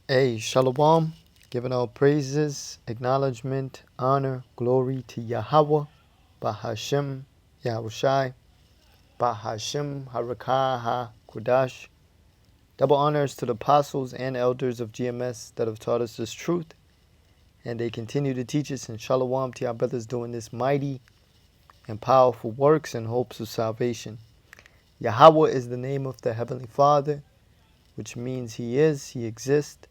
Hey, Shalom, giving all praises, acknowledgement, honor, glory to Yahweh, Bahashem, Yahushai, Bahashem, Harakah, Ha-Kodash. Double honors to the apostles and elders of GMS that have taught us this truth, and they continue to teach us in Shalom to our brothers doing this mighty and powerful works and hopes of salvation. Yahweh is the name of the Heavenly Father, which means He is, He exists,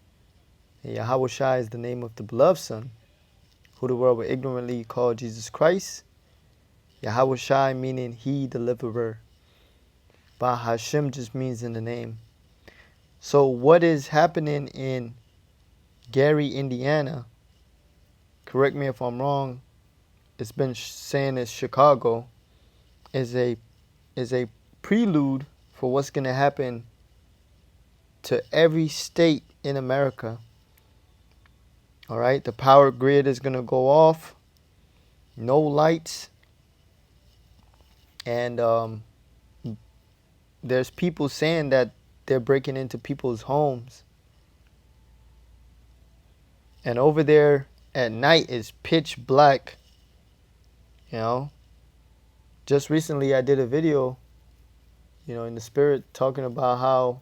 and Yahweh Shai is the name of the beloved Son, who the world will ignorantly call Jesus Christ. Yahweh Shai meaning He deliverer. Bah Hashem just means in the name. So what is happening in Gary, Indiana, correct me if I'm wrong, it's been saying it's Chicago, is a prelude for what's going to happen to every state in America. All right, the power grid is going to go off, no lights, and there's people saying that they're breaking into people's homes. And over there at night is pitch black. You know, just recently I did a video, in the spirit talking about how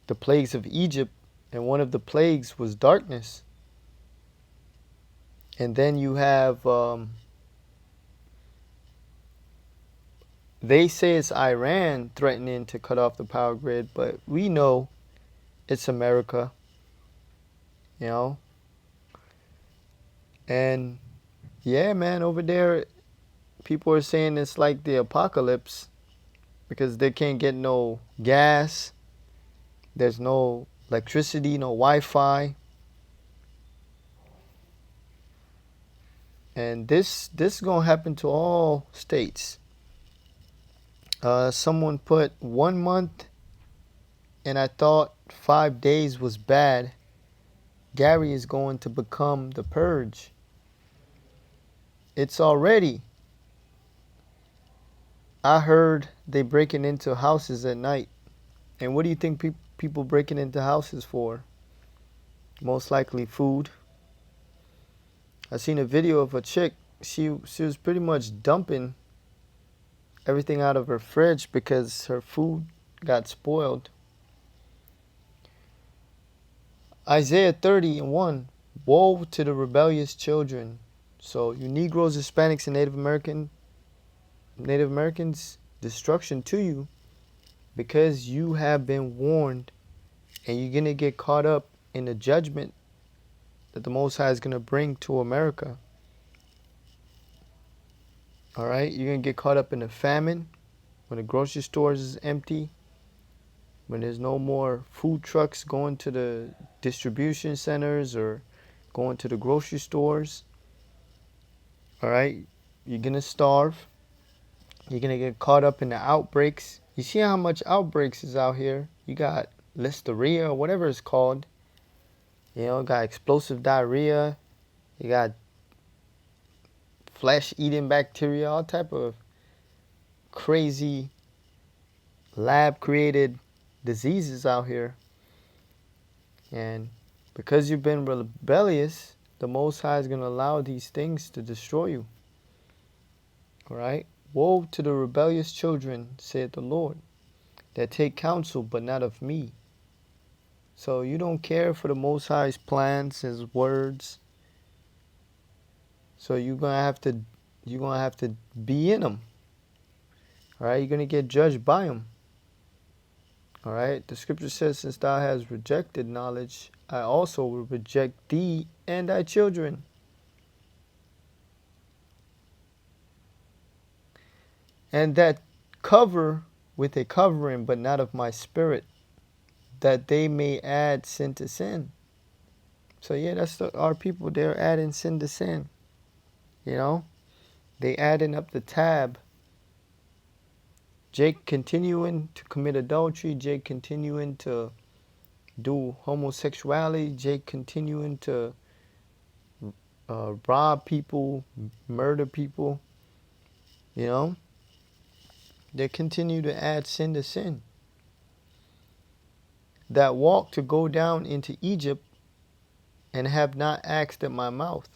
the plagues of Egypt, and one of the plagues was darkness. And then you have, they say it's Iran threatening to cut off the power grid, but we know it's America, you know. And yeah, man, over there, people are saying it's like the apocalypse because they can't get no gas. There's no electricity, no Wi-Fi. And this is going to happen to all states. Someone put 1 month, and I thought 5 days was bad. Gary is going to become the purge. It's already. I heard they breaking into houses at night. And what do you think people breaking into houses for? Most likely food. I seen a video of a chick. She was pretty much dumping everything out of her fridge because her food got spoiled. Isaiah 30:1. Woe to the rebellious children. So you Negroes, Hispanics, and Native Americans, destruction to you, because you have been warned, and you're gonna get caught up in the judgment that the Most High is gonna bring to America. All right, you're gonna get caught up in a famine when the grocery stores is empty, when there's no more food trucks going to the distribution centers or going to the grocery stores. All right, you're gonna starve. You're gonna get caught up in the outbreaks. You see how much outbreaks is out here? You got listeria or whatever it's called. Got explosive diarrhea. You got flesh-eating bacteria, all type of crazy lab-created diseases out here. And because you've been rebellious, the Most High is going to allow these things to destroy you. All right? Woe to the rebellious children, saith the Lord, that take counsel, but not of me. So you don't care for the Most High's plans, His words. So you're gonna have to be in them. All right? You're gonna get judged by them. All right? The scripture says, since thou hast rejected knowledge, I also will reject thee and thy children. And that cover with a covering, but not of my spirit, that they may add sin to sin. So yeah, that's our people. They're adding sin to sin. They adding up the tab. Jake continuing to commit adultery. Jake continuing to do homosexuality. Jake continuing to rob people, murder people. They continue to add sin to sin. That walk to go down into Egypt and have not asked at my mouth,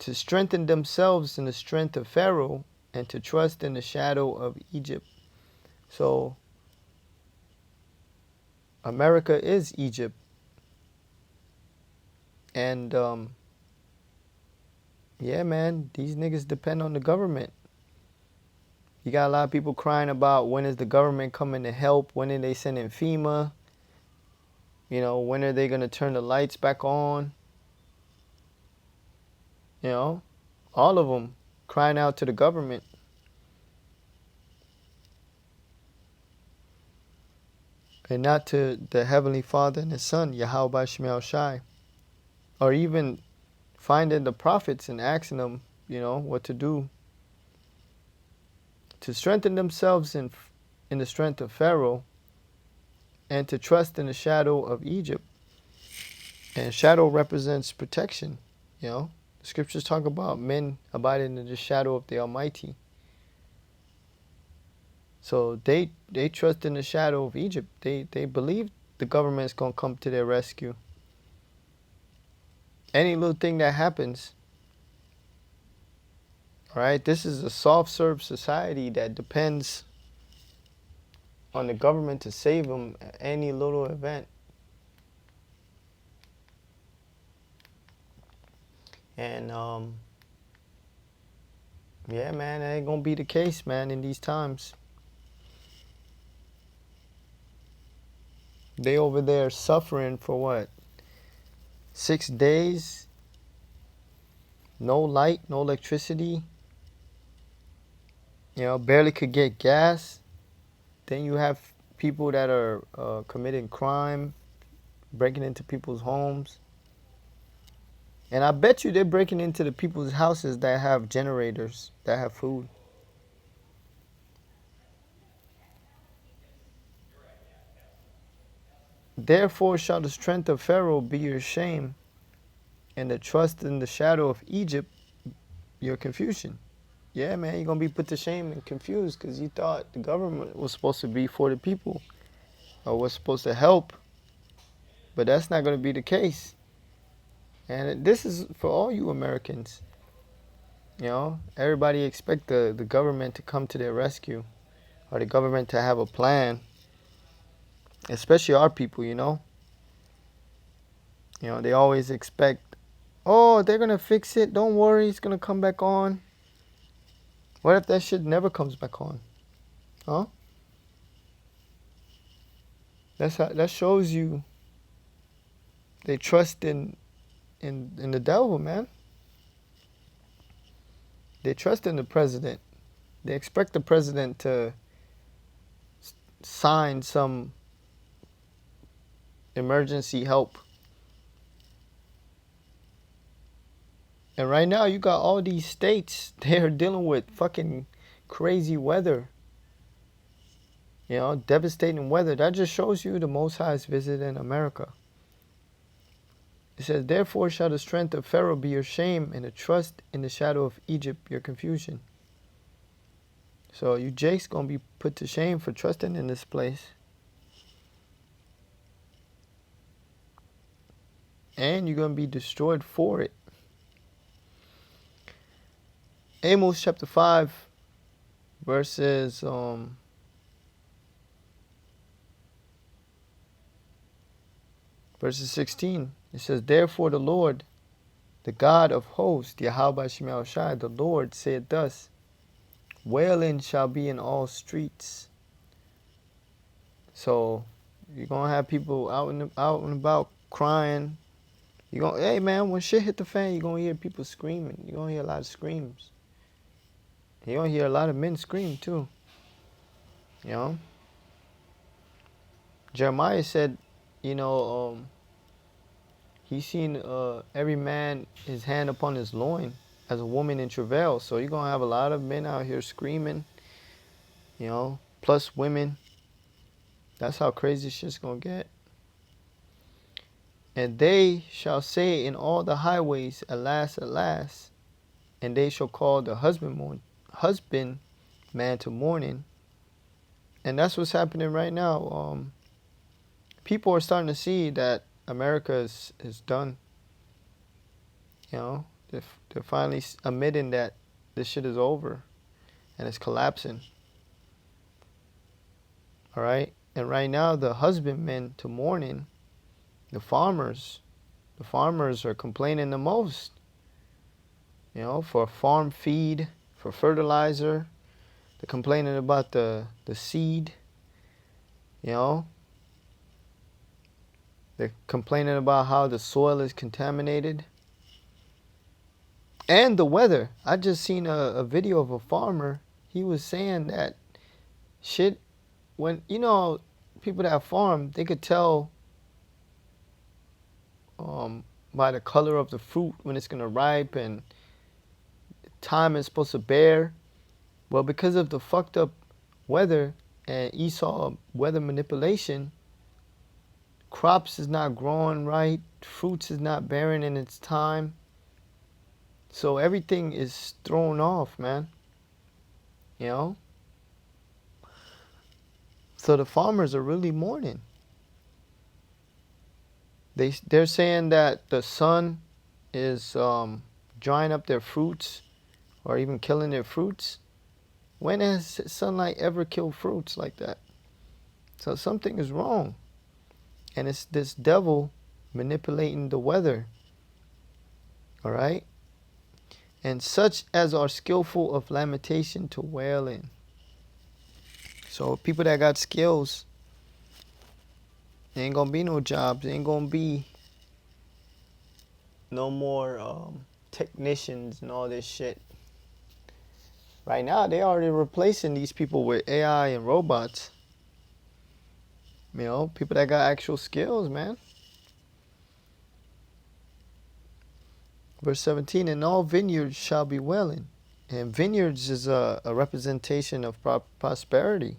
to strengthen themselves in the strength of Pharaoh, and to trust in the shadow of Egypt. So America is Egypt. And yeah, man, these niggas depend on the government. You got a lot of people crying about when is the government coming to help, when are they sending FEMA, when are they going to turn the lights back on, all of them crying out to the government. And not to the Heavenly Father and His Son, Yahweh Shemel Shai. Or even finding the prophets and asking them, what to do. To strengthen themselves in the strength of Pharaoh, and to trust in the shadow of Egypt. And shadow represents protection. The scriptures talk about men abiding in the shadow of the Almighty. So they trust in the shadow of Egypt. They believe the government is going to come to their rescue. Any little thing that happens, right? This is a soft-serve society that depends on the government to save them at any little event. And yeah, man, that ain't gonna be the case, man, in these times. They over there suffering for what? 6 days? No light, no electricity. Barely could get gas. Then you have people that are committing crime, breaking into people's homes. And I bet you they're breaking into the people's houses that have generators, that have food. Therefore shall the strength of Pharaoh be your shame, and the trust in the shadow of Egypt your confusion. Yeah, man, you're going to be put to shame and confused because you thought the government was supposed to be for the people or was supposed to help. But that's not going to be the case. And this is for all you Americans. Everybody expect the government to come to their rescue or the government to have a plan. Especially our people, They always expect, oh, they're going to fix it. Don't worry, it's going to come back on. What if that shit never comes back on? Huh? That shows you they trust in the devil, man. They trust in the president. They expect the president to sign some emergency help. And right now you got all these states, they're dealing with fucking crazy weather. Devastating weather. That just shows you the Most High is visiting America. It says, therefore shall the strength of Pharaoh be your shame, and the trust in the shadow of Egypt your confusion. So you Jake's going to be put to shame for trusting in this place. And you're going to be destroyed for it. Amos chapter 5, verses 16. It says, therefore the Lord, the God of hosts, Yahweh Shemel Shai, the Lord said thus, wailing shall be in all streets. So you're going to have people out and about crying. Hey man, when shit hit the fan, you're going to hear people screaming. You're going to hear a lot of screams. You're going to hear a lot of men scream too. Jeremiah said, he's seen every man his hand upon his loin as a woman in travail. So you're going to have a lot of men out here screaming, plus women. That's how crazy shit's going to get. And they shall say in all the highways, alas, alas. And they shall call the husbandman to mourning. And that's what's happening right now. People are starting to see that America is done. You know, they're finally admitting that this shit is over and it's collapsing. All right, and right now the husbandmen to mourning, the farmers are complaining the most. You know, for farm feed, for fertilizer, they're complaining about the seed. You know, they're complaining about how the soil is contaminated. And the weather. I just seen a video of a farmer. He was saying that shit, when, you know, people that farm, they could tell by the color of the fruit when it's going to ripe and time it's supposed to bear. Well, because of the fucked up weather and Esau weather manipulation, crops is not growing right, fruits is not bearing in its time. So everything is thrown off, man. You know? So the farmers are really mourning. They're saying that the sun is drying up their fruits or even killing their fruits. When has sunlight ever killed fruits like that? So something is wrong. And it's this devil manipulating the weather. All right? And such as are skillful of lamentation to wail in. So people that got skills, there ain't gonna be no jobs. There ain't gonna be no more technicians and all this shit. Right now, they already replacing these people with AI and robots. You know, people that got actual skills, man. Verse 17, and all vineyards shall be wailing. And vineyards is a representation of prosperity.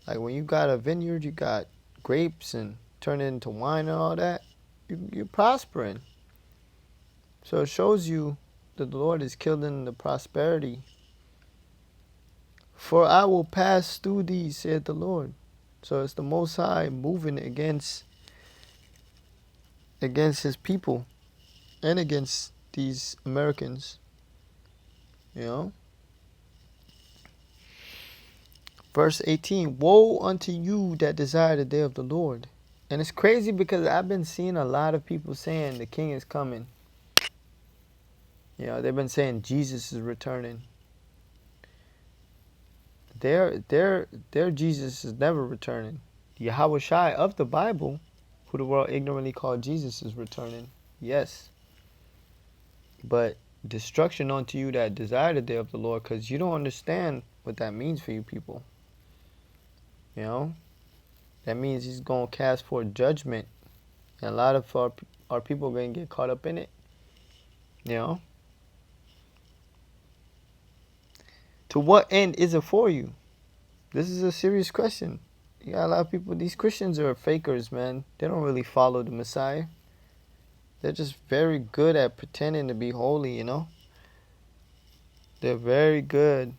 Like when you got a vineyard, you got grapes and turn it into wine and all that. You're prospering. So it shows you that the Lord is killing the prosperity. For I will pass through these, said the Lord. So it's the Most High moving against his people and against these Americans. You know? Verse 18, woe unto you that desire the day of the Lord. And it's crazy because I've been seeing a lot of people saying the king is coming. You know, they've been saying Jesus is returning. Their Jesus is never returning. Yahweh Shai of the Bible, who the world ignorantly called Jesus, is returning. Yes. But destruction unto you that desire the day of the Lord, because you don't understand what that means for you people. You know? That means he's going to cast forth judgment. And a lot of our people are going to get caught up in it. You know? To what end is it for you? This is a serious question. You got a lot of people, these Christians are fakers, man. They don't really follow the Messiah. They're just very good at pretending to be holy, you know? They're very good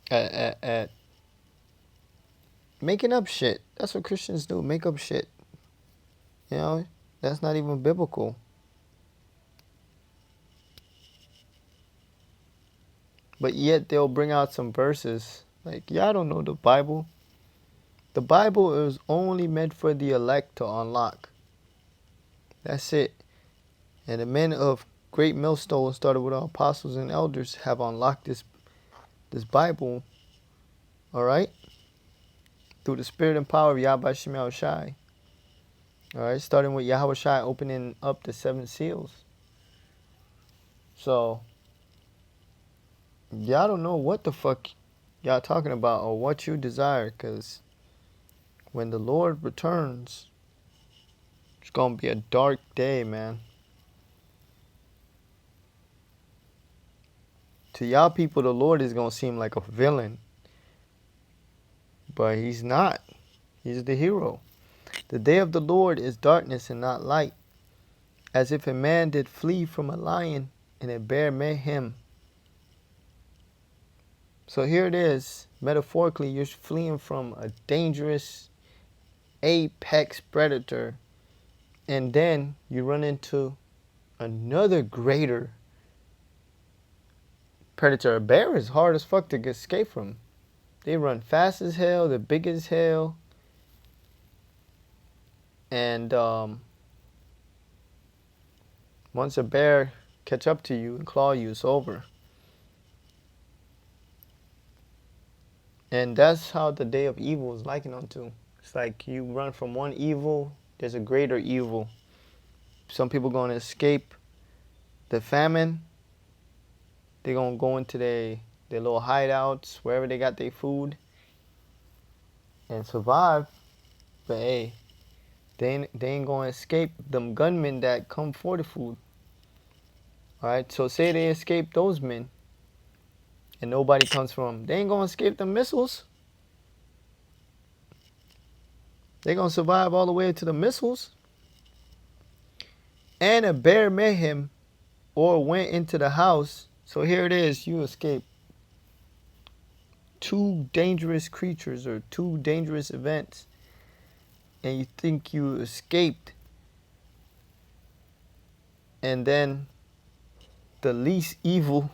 at making up shit. That's what Christians do, make up shit. You know? That's not even biblical. But yet they'll bring out some verses like, yeah, I don't know the Bible. The Bible is only meant for the elect to unlock. That's it. And the men of great millstone started with our apostles and elders have unlocked this Bible, all right, through the spirit and power of Yahweh Shemel Shai. All right, starting with Yahweh Shai opening up the 7 seals. So, y'all don't know what the fuck y'all talking about or what you desire, because when the Lord returns, it's going to be a dark day, man. To y'all people, the Lord is going to seem like a villain. But he's not. He's the hero. The day of the Lord is darkness and not light. As if a man did flee from a lion and a bear met him. So here it is. Metaphorically, you're fleeing from a dangerous apex predator, and then you run into another greater predator. A bear is hard as fuck to escape from. They run fast as hell, they're big as hell, and once a bear catch up to you and claw you, it's over. And that's how the day of evil is likened unto. It's like you run from one evil, there's a greater evil. Some people going to escape the famine. They're going to go into their little hideouts, wherever they got their food, and survive. But hey, they ain't going to escape them gunmen that come for the food. All right, so say they escape those men and nobody comes from them. They ain't going to escape the missiles. They're going to survive all the way to the missiles. And a bear met him or went into the house. So here it is. You escape two dangerous creatures or two dangerous events. And you think you escaped. And then the least evil,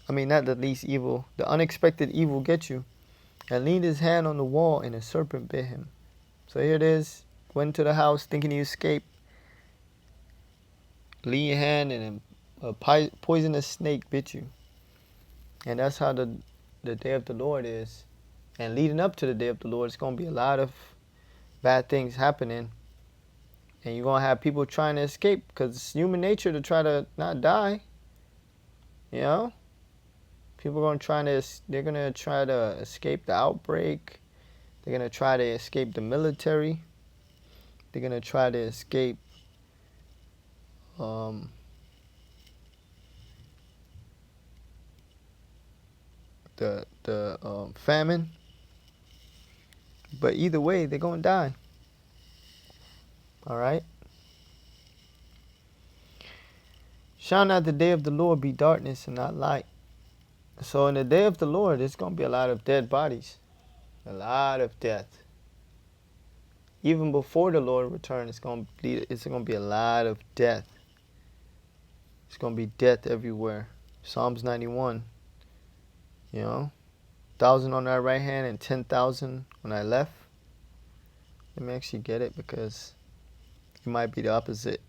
not the least evil, the unexpected evil gets you. And leaned his hand on the wall and a serpent bit him. So here it is. Went to the house thinking he escaped. Lean your hand and a poisonous snake bit you. And that's how the day of the Lord is. And leading up to the day of the Lord, it's going to be a lot of bad things happening. And you're going to have people trying to escape because it's human nature to try to not die. You know? People are they're going to try to escape the outbreak. They're going to try to escape the military. They're going to try to escape the famine. But either way, they're going to die. All right? Shall not the day of the Lord be darkness and not light? So in the day of the Lord, there's going to be a lot of dead bodies. A lot of death. Even before the Lord returns, it's going to be a lot of death. It's going to be death everywhere. Psalms 91. 1,000 on our right hand and 10,000 on our left. Let me actually get it because it might be the opposite.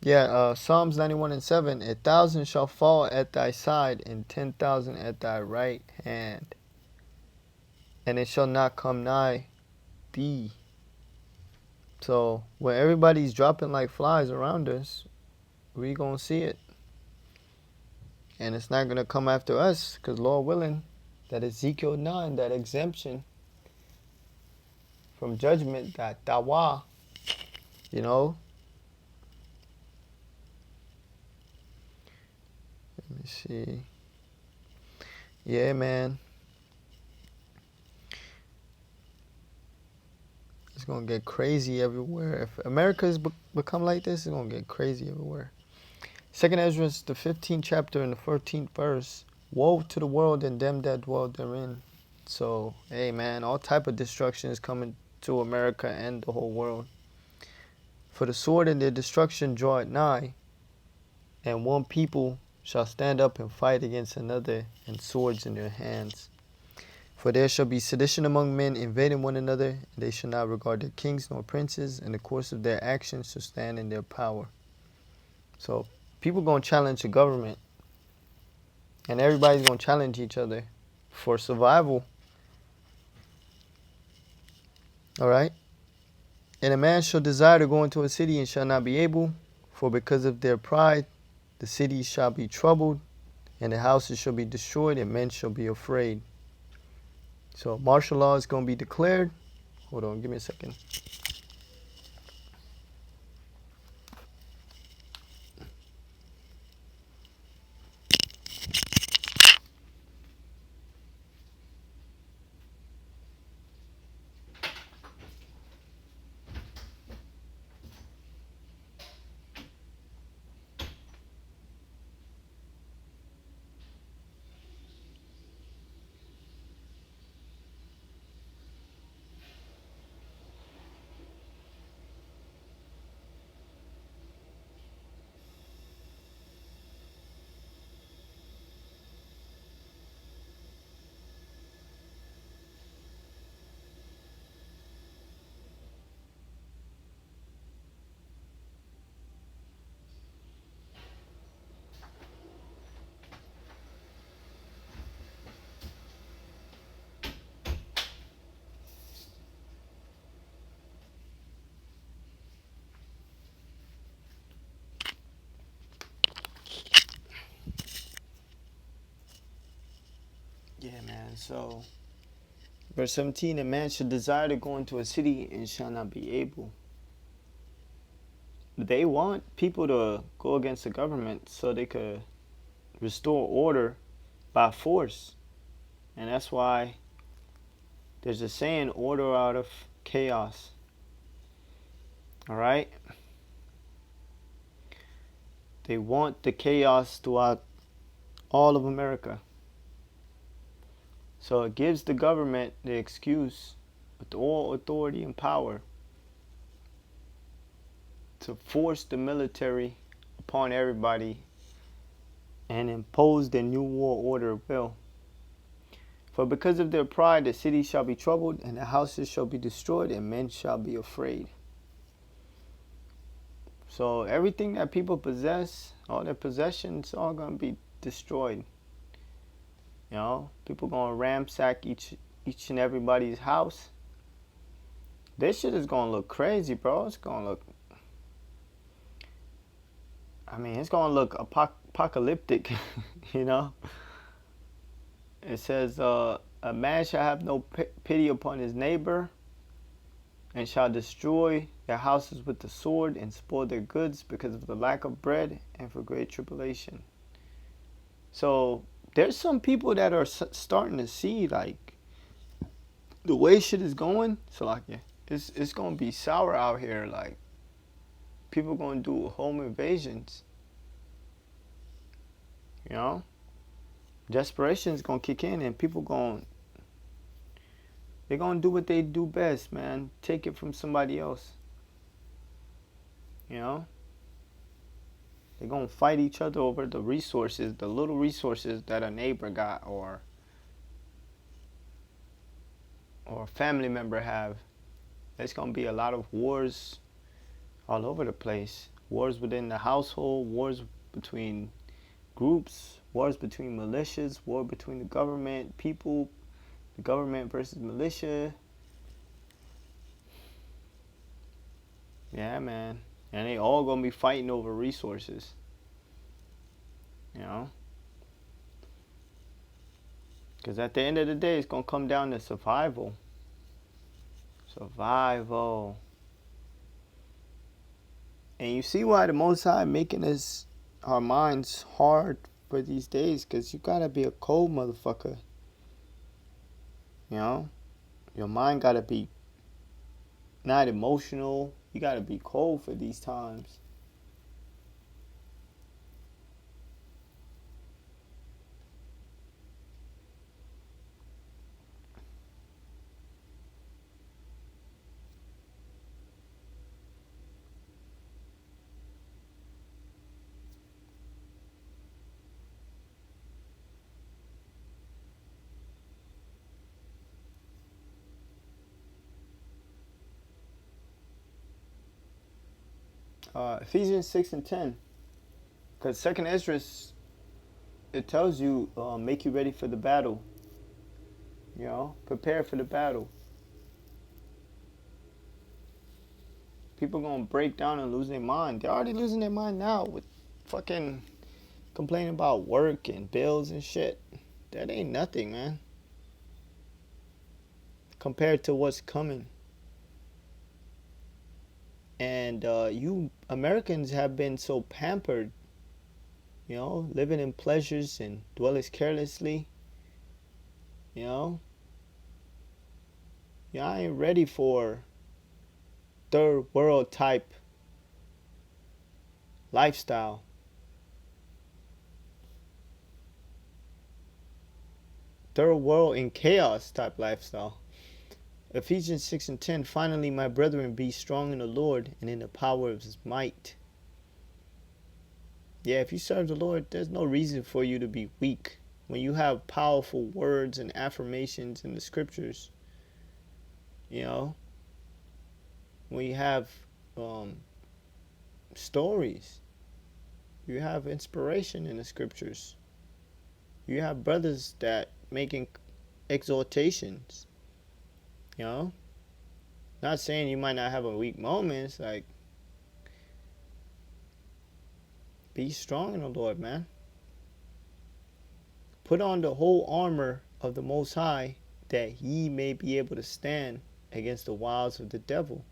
Yeah, Psalms 91 and 7. 1,000 shall fall at thy side and 10,000 at thy right hand, and it shall not come nigh thee. So when everybody's dropping like flies around us, we gonna see it. And it's not gonna come after us, because Lord willing, that Ezekiel 9, that exemption from judgment, that dawa, Let me see. Yeah, man. It's gonna get crazy everywhere. If America's become like this, it's gonna get crazy everywhere. Second Ezra, the 15th chapter and the 14th verse. Woe to the world and them that dwell therein. So, hey man, all type of destruction is coming to America and the whole world. For the sword and their destruction draw it nigh, and one people shall stand up and fight against another, and swords in their hands. For there shall be sedition among men, invading one another, and they shall not regard their kings nor princes, and the course of their actions shall stand in their power. So people going to challenge the government, and everybody's going to challenge each other for survival. All right? And a man shall desire to go into a city and shall not be able, for because of their pride the cities shall be troubled, and the houses shall be destroyed, and men shall be afraid. So martial law is going to be declared. Hold on, give me a second. man. So, verse 17, a man should desire to go into a city and shall not be able. They want people to go against the government so they could restore order by force. And that's why there's a saying, order out of chaos. All right? They want the chaos throughout all of America. So it gives the government the excuse, with all authority and power, to force the military upon everybody and impose the new world order will. For because of their pride, the city shall be troubled, and the houses shall be destroyed, and men shall be afraid. So everything that people possess, all their possessions, all going to be destroyed. You know, people going to ransack each and everybody's house. This shit is going to look crazy, bro. It's going to look, it's going to look apocalyptic, you know. It says, a man shall have no pity upon his neighbor, and shall destroy their houses with the sword, and spoil their goods because of the lack of bread and for great tribulation. So there's some people that are starting to see, like, the way shit is going. So like, yeah, it's going to be sour out here. Like, people going to do home invasions. You know? Desperation is going to kick in, and people they're going to do what they do best, man. Take it from somebody else. You know? They're going to fight each other over the resources, the little resources that a neighbor got or a family member have. There's going to be a lot of wars all over the place. Wars within the household, wars between groups, wars between militias, war between the government, people, the government versus militia. Yeah, man. And they all going to be fighting over resources. You know? Because at the end of the day, it's going to come down to survival. Survival. And you see why the Most High making our minds hard for these days. Because you got to be a cold motherfucker. You know? Your mind got to be not emotional. You got to be cold for these times. Ephesians 6 and 10. Because 2nd Ezra, it tells you, make you ready for the battle. You know, prepare for the battle. People going to break down and lose their mind. They're already losing their mind now with fucking complaining about work and bills and shit. That ain't nothing, man. Compared to what's coming. And you Americans have been so pampered, you know, living in pleasures and dwellers carelessly, you know. Y'all ain't ready for third world type lifestyle. Third world in chaos type lifestyle. Ephesians 6 and 10, finally, my brethren, be strong in the Lord and in the power of his might. Yeah, if you serve the Lord, there's no reason for you to be weak. When you have powerful words and affirmations in the scriptures, you know, when you have stories, you have inspiration in the scriptures. You have brothers that making exhortations. You know, not saying you might not have a weak moments. Like, be strong in the Lord, man. Put on the whole armor of the Most High, that ye may be able to stand against the wiles of the devil.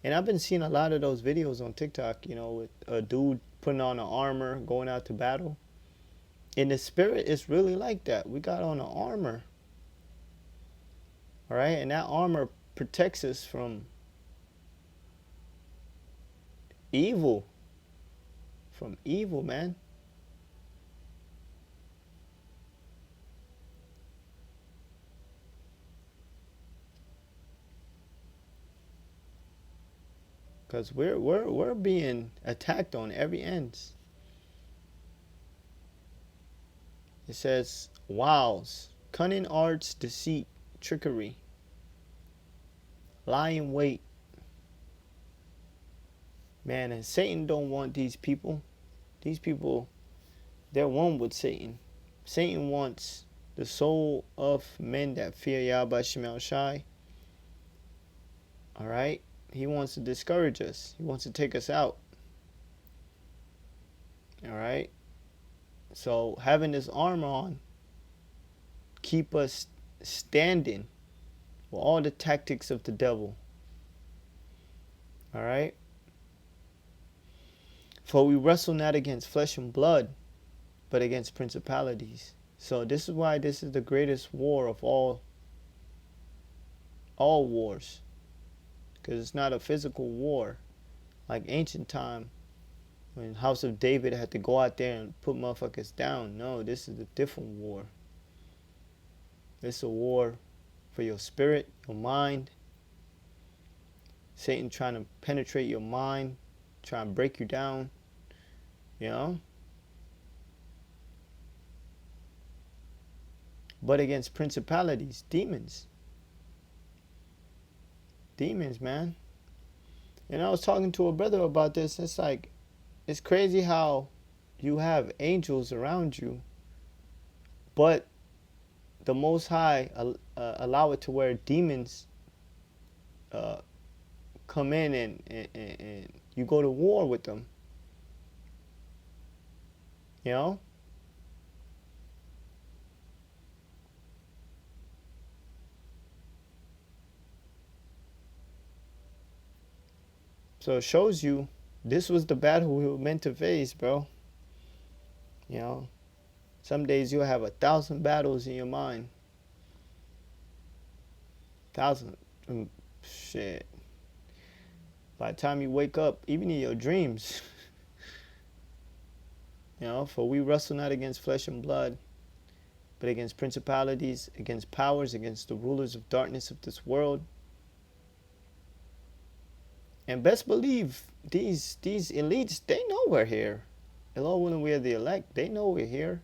And I've been seeing a lot of those videos on TikTok, with a dude putting on an armor, going out to battle. In the spirit, it's really like that. We got on an armor. All right? And that armor protects us from evil. From evil, man. Because we're being attacked on every end. It says, wiles, cunning arts, deceit, trickery, lie in wait. Man, and Satan don't want these people. These people, they're one with Satan. Satan wants the soul of men that fear Yahweh Shemel Shai. All right? He wants to discourage us. He wants to take us out. All right? So having this armor on keep us standing with all the tactics of the devil. All right? For we wrestle not against flesh and blood, but against principalities. So this is why this is the greatest war of all wars. Because it's not a physical war like ancient time when House of David had to go out there and put motherfuckers down. No, this is a different war. This is a war for your spirit, your mind. Satan trying to penetrate your mind, trying to break you down. But against principalities, demons. Demons, man. And I was talking to a brother about this. It's like, it's crazy how you have angels around you, but the Most High allow it to where demons come in and you go to war with them. So it shows you this was the battle we were meant to face, bro. Some days you'll have 1,000 battles in your mind. 1,000. Shit. By the time you wake up, even in your dreams, for we wrestle not against flesh and blood, but against principalities, against powers, against the rulers of darkness of this world. And best believe these elites, they know we're here. Hello, when we're the elect, they know we're here.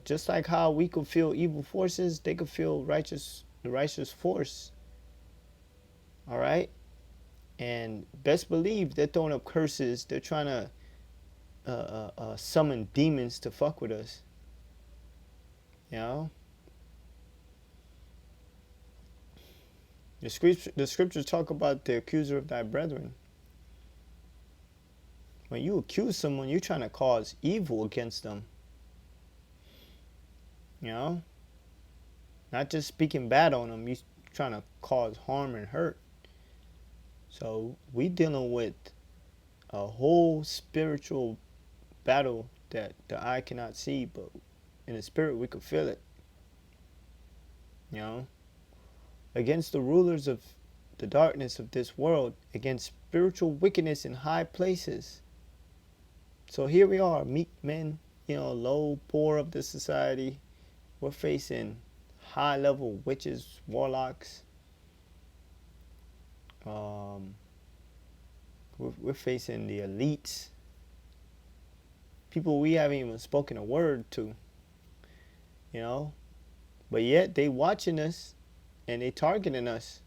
Just like how we could feel evil forces, they could feel the righteous force. All right? And best believe they're throwing up curses. They're trying to summon demons to fuck with us. The scriptures talk about the accuser of thy brethren. When you accuse someone, you're trying to cause evil against them. Not just speaking bad on them, you're trying to cause harm and hurt. So we dealing with a whole spiritual battle that the eye cannot see, but in the spirit we could feel it. Against the rulers of the darkness of this world, against spiritual wickedness in high places. So here we are, meek men, low, poor of the society. We're facing high-level witches, warlocks. We're facing the elites. People we haven't even spoken a word to. But yet they watching us and they targeting us.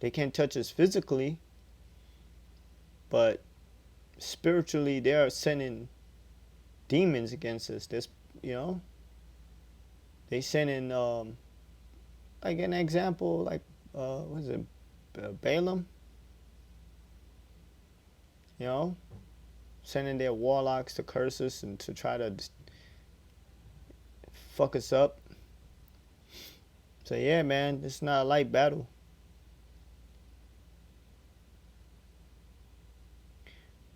They can't touch us physically, but spiritually they are sending demons against us. They sending like an example, like what is it, Balaam? Sending their warlocks to curse us and to try to fuck us up. So yeah, man, it's not a light battle.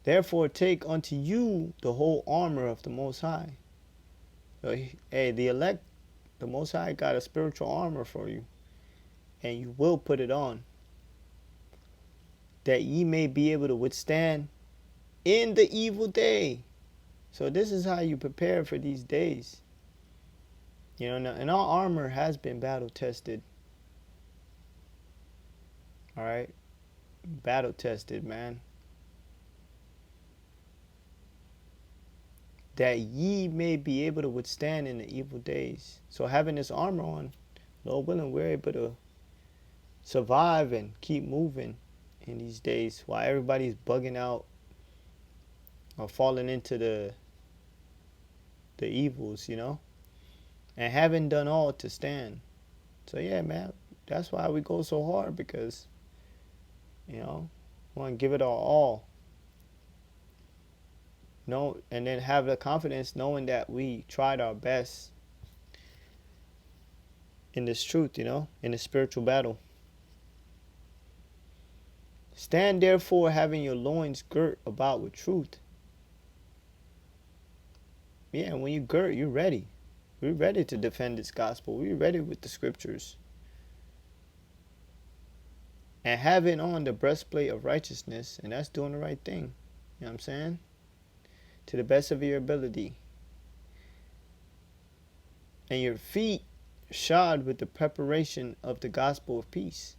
Therefore, take unto you the whole armor of the Most High. So, hey, the elect, the Most High got a spiritual armor for you, and you will put it on, that ye may be able to withstand in the evil day. So this is how you prepare for these days. You know, and our armor has been battle tested. All right, battle tested, man. That ye may be able to withstand in the evil days. So having this armor on, Lord willing, we're able to survive and keep moving in these days while everybody's bugging out or falling into the evils, you know, and having done all to stand. So yeah, man, that's why we go so hard, because you know, we want to give it our all. No, and then have the confidence knowing that we tried our best in this truth, you know, in the spiritual battle. Stand therefore, having your loins girt about with truth. Yeah, when you girt, you're ready. We're ready to defend this gospel. We're ready with the scriptures. And having on the breastplate of righteousness, and that's doing the right thing. You know what I'm saying? To the best of your ability. And your feet shod with the preparation of the gospel of peace.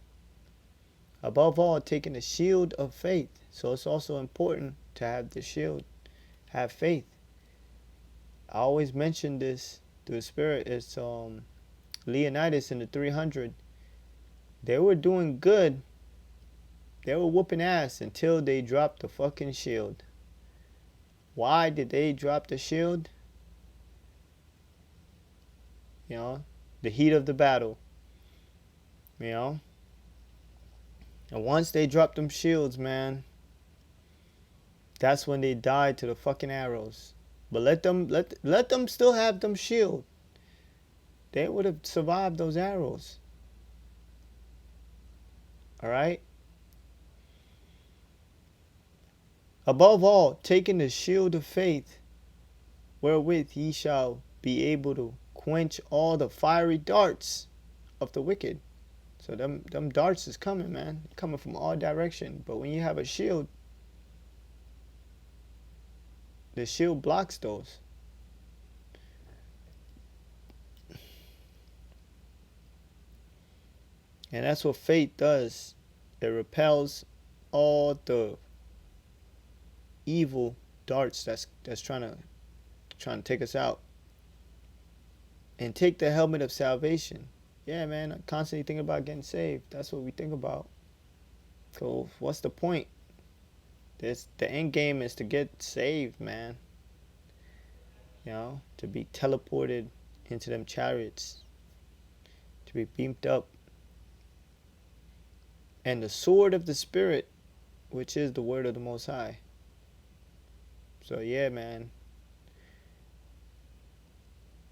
Above all, taking the shield of faith. So it's also important to have the shield, have faith. I always mention this through the Spirit. It's Leonidas in the 300. They were doing good. They were whooping ass until they dropped the fucking shield. Why did they drop the shield? You know, the heat of the battle. You know, and once they dropped them shields, man, that's when they died to the fucking arrows. But let them still have them shield. They would have survived those arrows. All right. Above all, taking the shield of faith, wherewith ye shall be able to quench all the fiery darts of the wicked. So them darts is coming, man, coming from all direction. But when you have a shield, the shield blocks those. And that's what faith does. It repels all the evil darts that's trying to take us out. And take the helmet of salvation. Yeah, man, I'm constantly thinking about getting saved. That's what we think about. So what's the point? The end game is to get saved, man. You know, to be teleported into them chariots, to be beamed up. And the sword of the Spirit, which is the word of the Most High. So yeah, man.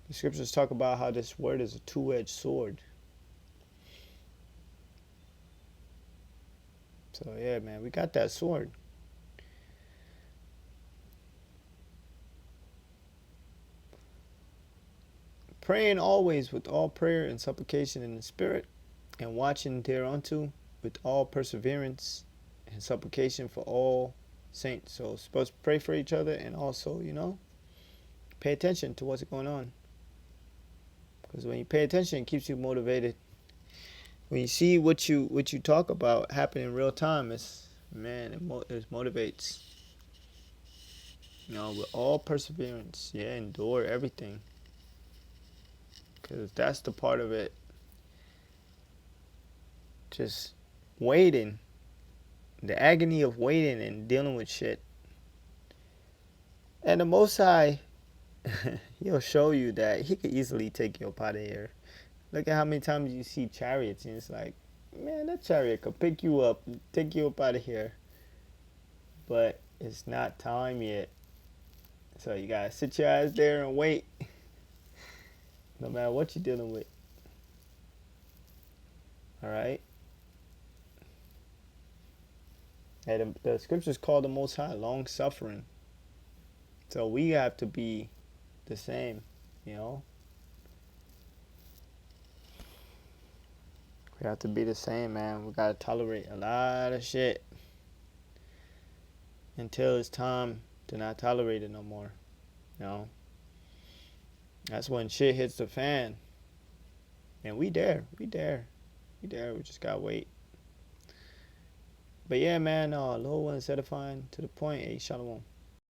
The scriptures talk about how this word is a two-edged sword. So yeah, man, we got that sword. Praying always with all prayer and supplication in the Spirit, and watching thereunto with all perseverance and supplication for all saints. So supposed to pray for each other, and also, you know, pay attention to what's going on. Because when you pay attention, it keeps you motivated. When you see what you talk about happen in real time, it's, man, it motivates. You know, with all perseverance, yeah, endure everything. Because that's the part of it. Just waiting. The agony of waiting and dealing with shit. And the Most High, he'll show you that he could easily take you up out of here. Look at how many times you see chariots, and it's like, man, that chariot could pick you up, take you up out of here. But it's not time yet. So you gotta sit your ass there and wait. No matter what you're dealing with. Alright? And the scriptures call the Most High long suffering. So we have to be the same, you know? We have to be the same, man. We gotta tolerate a lot of shit until it's time to not tolerate it no more. You know? That's when shit hits the fan. And we there. We just gotta wait. But yeah, man, little one is edifying to the point. Hey, shalom.